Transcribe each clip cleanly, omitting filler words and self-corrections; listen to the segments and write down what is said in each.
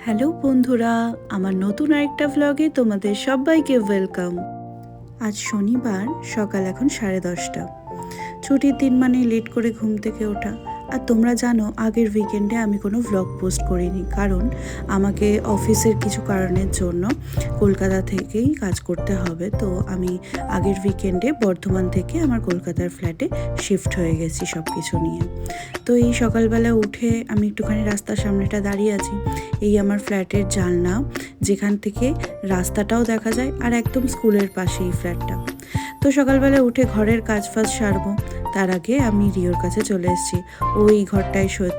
Hello বন্ধুরা, আমার নতুন আরেকটা ভ্লগে তোমাদের সবাইকে ওয়েলকাম। আজ শনিবার, সকাল এখন 10:30। ছুটির দিন মানে লেট করে ঘুম থেকে ওঠা। আর তোমরা জানো আগের উইকেন্ডে আমি কোনো ভ্লগ পোস্ট করিনি, কারণ আমাকে অফিসের কিছু কারণের জন্য কলকাতা থেকেই কাজ করতে হবে। তো আমি আগের উইকেন্ডে বর্ধমান থেকে আমার কলকাতার ফ্ল্যাটে শিফট হয়ে গেছি সব কিছু নিয়ে। তো এই সকালবেলা উঠে আমি একটুখানি রাস্তার সামনেটা দাঁড়িয়ে আছি। এই আমার ফ্ল্যাটের জানলা, যেখান থেকে রাস্তাটাও দেখা যায়, আর একদম স্কুলের পাশেই ফ্ল্যাটটা। তো সকালবেলা উঠে ঘরের কাজ ফাজ সারবো, তার আগে আমি রিওর কাছে চলে এসেছি। ও এই ঘরটায় শোয়,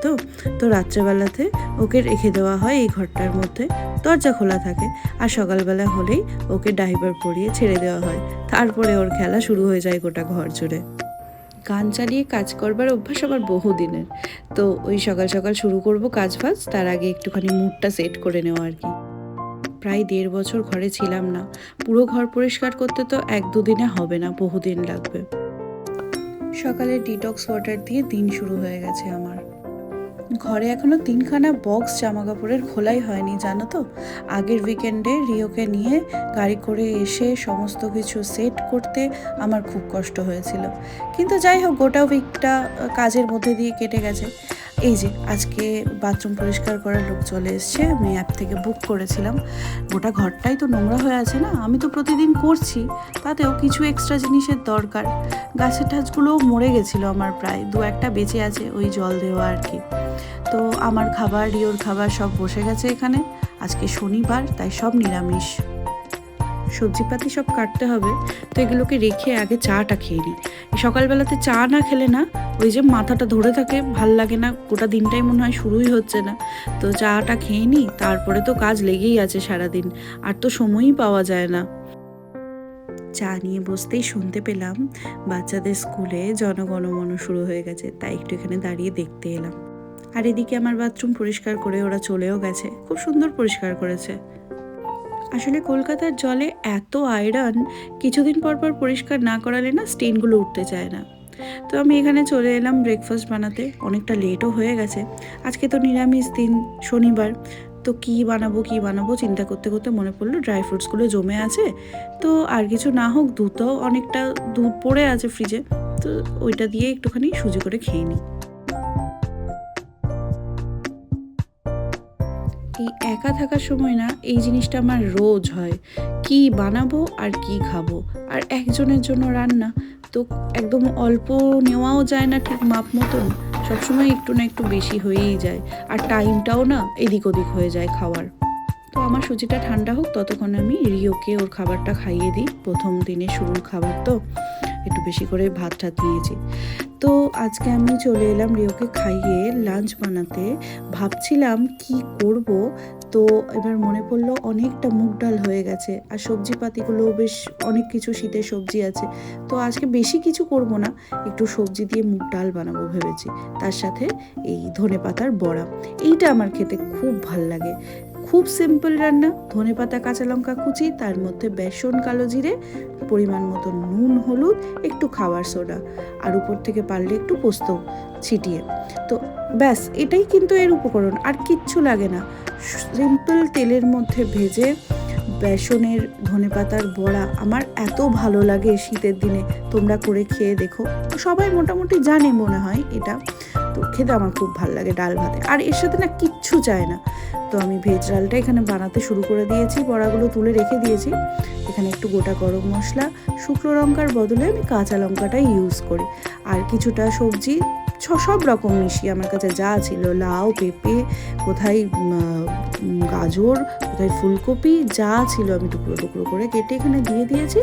তো রাত্রেবেলাতে ওকে রেখে দেওয়া হয় এই ঘরটার মধ্যে, দরজা খোলা থাকে। আর সকালবেলা হলেই ওকে ডাইপার পরিয়ে ছেড়ে দেওয়া হয়, তারপরে ওর খেলা শুরু হয়ে যায় গোটা ঘর জুড়ে। গান চালিয়ে কাজ করবার অভ্যাস আমার বহুদিনের। তো ওই সকাল সকাল শুরু করব কাজ ফাজ, তার আগে একটুখানি মুডটা সেট করে নেওয়া আর কি। প্রায় 1.5 বছর ঘরে ছিলাম না। পুরো ঘর পরিষ্কার করতে তো 1-2 দিনে হবে না, বহুদিন লাগবে। সকালে ডিটক্স ওয়াটার দিয়ে দিন শুরু হয়ে গেছে আমার। ঘরে এখনো 3খানা বক্স জামা কাপড়ের খোলাই হয়নি, জানো তো। আগের উইকেন্ডে রিওকে নিয়ে গাড়ি করে এসে সমস্ত কিছু সেট করতে আমার খুব কষ্ট হয়েছিল, কিন্তু যাই হোক, গোটা উইকটা কাজের মধ্যে দিয়ে কেটে গেছে। এই যে আজকে বাথরুম পরিষ্কার করার লোক চলে এসছে, আমি অ্যাপ থেকে বুক করেছিলাম। গোটা ঘরটাই তো নোংরা হয়ে আছে না, আমি তো প্রতিদিন করছি, তাতেও কিছু এক্সট্রা জিনিসের দরকার। গাছের টাছগুলোও মরে গেছিলো আমার, প্রায় 2-1টা বেঁচে আছে ওই জল দেওয়া আর কি। তো আমার খাবার, রিওর খাবার সব বসে গেছে এখানে। আজকে শনিবার, তাই সব নিরামিষ। সবজিপাতি সব কাটতে হবে, তো এগুলোকে রেখে আগে চাটা খেয়ে নিই। সকালবেলাতে চা না খেলে না, ওই যে মাথাটা ধরে থাকে, ভাল লাগে না, গোটা দিনটাই মনে হয় শুরুই হচ্ছে না। তো চাটা খেয়ে নিই, তারপরে তো কাজ লেগেই আছে সারাদিন, আর তো সময়ই পাওয়া যায় না। চা নিয়ে বসতেই শুনতে পেলাম বাচ্চাদের স্কুলে জনগণমন শুরু হয়ে গেছে, তাই একটু এখানে দাঁড়িয়ে দেখতে এলাম। আর এদিকে আমার বাথরুম পরিষ্কার করে ওরা চলেও গেছে, খুব সুন্দর পরিষ্কার করেছে। আসলে কলকাতার জলে এত আয়রন, কিছুদিন পর পর পরিষ্কার না করালে না স্টেনগুলো উঠতে চায় না। তো আমি এখানে চলে এলাম ব্রেকফাস্ট বানাতে, অনেকটা লেটও হয়ে গেছে। আজকে তো নিরামিষ দিন, শনিবার। তো কী বানাবো চিন্তা করতে করতে মনে পড়লো ড্রাই ফ্রুটসগুলো জমে আছে। তো আর কিছু না হোক, দুধও অনেকটা দুধ পড়ে আছে ফ্রিজে, তো ওইটা দিয়ে একটুখানি সুজি করে খেয়ে নিই। এই একা থাকার সময় না এই জিনিসটা আমার রোজ হয়, কি বানাবো আর কি খাবো। আর একজনের জন্য রান্না, তো একদম অল্প নেওয়াও যায় না ঠিক মাপ মতন, সবসময় একটু না একটু বেশি হয়েই যায়। আর টাইমটাও না এদিক ওদিক হয়ে যায় খাওয়ার। তো আমার সুজিটা ঠান্ডা হোক, ততক্ষণ আমি রিওকে ওর খাবারটা খাইয়ে দিই। প্রথম দিনে শুরুর খাবার তো একটু বেশি করে ভাত টাত নিয়েছি। তো আজকে আমি চলে এলাম রিওকে খাইয়ে লাঞ্চ বানাতে। ভাবছিলাম কি করব, তো এবার মনে পড়লো অনেকটা মুগ ডাল হয়ে গেছে, আর সবজিপাতিগুলো বেশ অনেক কিছু শীতের সবজি আছে। তো আজকে বেশি কিছু করব না, একটু সবজি দিয়ে মুগ ডাল বানাবো ভেবেছি। তার সাথে এই ধনেপাতার বড়া, এইটা আমার খেতে খুব ভাল লাগে। খুব সিম্পল রান্না, ধনেপাতা কাঁচা লঙ্কা কুচি, তার মধ্যে বেসন, কালো জিরে, পরিমাণ মতো নুন, হলুদ, একটু খাবার সোডা, আর উপর থেকে পারলে একটু পোস্ত ছিটিয়ে। তো ব্যাস, এটাই কিন্তু এর উপকরণ, আর কিচ্ছু লাগে না। সিম্পল তেলের মধ্যে ভেজে বেসনের ধনেপাতার বড়া আমার এত ভালো লাগে শীতের দিনে, তোমরা করে খেয়ে দেখো। সবাই মোটামুটি জানে মনে হয় এটা, তো খেতে আমার খুব ভালো লাগে ডাল ভাতে, আর এর সাথে না কিচ্ছু চায় না। তো আমি ভেজ ডালটা এখানে বানাতে শুরু করে দিয়েছি, বড়াগুলো তুলে রেখে দিয়েছি। এখানে একটু গোটা গরম মশলা, শুকনো লঙ্কার বদলে আমি কাঁচা লঙ্কাটাই ইউজ করি, আর কিছুটা সবজি সব রকম মিশিয়ে আমার কাছে যা ছিল, লাউ, পেঁপে, কোথায় গাজর, কোথায় ফুলকপি, যা ছিল আমি টুকরো টুকরো করে কেটে এখানে দিয়ে দিয়েছি।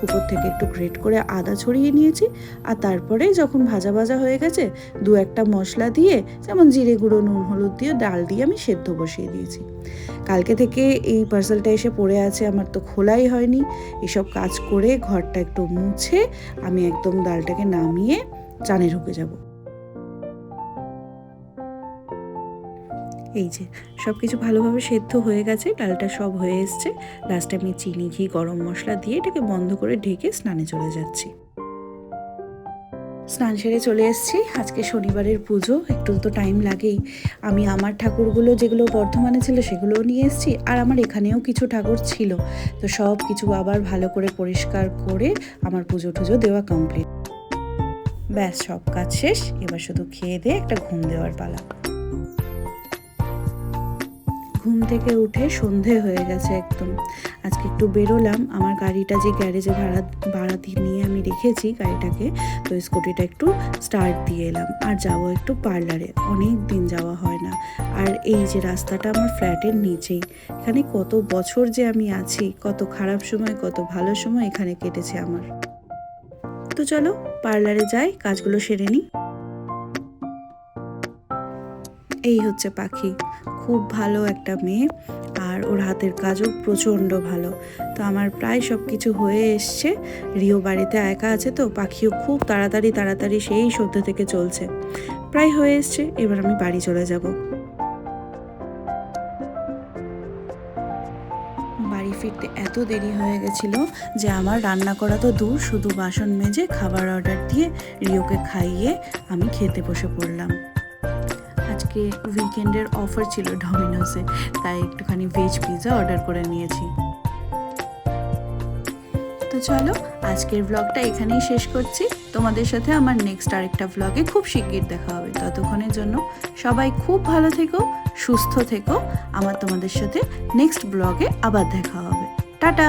উপর থেকে একটু গ্রেট করে আদা ছড়িয়ে নিয়েছি। আর তারপরে যখন ভাজা ভাজা হয়ে গেছে, 2-1টা মশলা দিয়ে, যেমন জিরে গুঁড়ো, নুন, হলুদ দিয়ে ডাল দিয়ে আমি সেদ্ধ বসিয়ে দিয়েছি। কালকে থেকে এই পার্সেলটা এসে পড়ে আছে, আমার তো খোলাই হয়নি। এসব কাজ করে ঘরটা একটু মুছে আমি একদম ডালটাকে নামিয়ে চানে ঢুকে যাব। এই যে সব কিছু ভালোভাবে সেদ্ধ হয়ে গেছে, ডালটা সব হয়ে এসছে। লাস্টে আমি চিনি, ঘি, গরম মশলা দিয়ে এটাকে বন্ধ করে ঢেকে স্নানে চলে যাচ্ছি। স্নান সেরে চলে এসেছি। আজকে শনিবারের পুজো, একটু তো টাইম লাগেই। আমি আমার ঠাকুরগুলো যেগুলো বর্ধমানে ছিল সেগুলোও নিয়ে এসেছি, আর আমার এখানেও কিছু ঠাকুর ছিল, তো সব কিছু আবার ভালো করে পরিষ্কার করে আমার পুজো টুজো দেওয়া কমপ্লিট। ব্যাস, সব কাজ শেষ। এবার শুধু খেয়ে দিয়ে একটা ঘুম দেওয়ার পালা। ঘুম থেকে উঠে সন্ধে হয়ে গেছে একদম। আজকে একটু বেরোলাম, আমার গাড়িটা যে গ্যারেজে ভাড়া দিয়ে নিয়ে আমি রেখেছি গাড়িটাকে, তো স্কুটিটা একটু স্টার্ট দিয়ে এলাম। আর যাবো একটু পার্লারে, অনেক দিন যাওয়া হয় না। আর এই যে রাস্তাটা আমার ফ্ল্যাটের নিচেই, এখানে কত বছর যে আমি আছি, কত খারাপ সময় কত ভালো সময় এখানে কেটেছে আমার। তো চলো পার্লারে যাই, কাজগুলো সেরে নিই। এই হচ্ছে পাখি, খুব ভালো একটা মেয়ে, আর ওর হাতের কাজও প্রচণ্ড ভালো। তো আমার প্রায় সব কিছু হয়ে এসছে। রিও বাড়িতে একা আছে, তো পাখিও খুব তাড়াতাড়ি সেই সন্ধ্যে থেকে চলছে, প্রায় হয়ে এসছে। এবার আমি বাড়ি চলে যাব। বাড়ি ফিরতে এত দেরি হয়ে গেছিলো যে আমার রান্না করা তো দূর, শুধু বাসন মেজে খাবার অর্ডার দিয়ে রিওকে খাইয়ে আমি খেতে বসে পড়লাম। আজকে উইকেন্ডের অফার ছিল ডমিনোসে, তাই একটুখানি ভেজ পিৎজা অর্ডার করে নিয়েছি। তো চলো আজকের ব্লগটা এখানেই শেষ করছি। তোমাদের সাথে আমার নেক্সট আরেকটা ব্লগে খুব শিগগির দেখা হবে। ততক্ষণের জন্য সবাই খুব ভালো থেকো, সুস্থ থেকো। আমার তোমাদের সাথে নেক্সট ব্লগে আবার দেখা হবে। টাটা।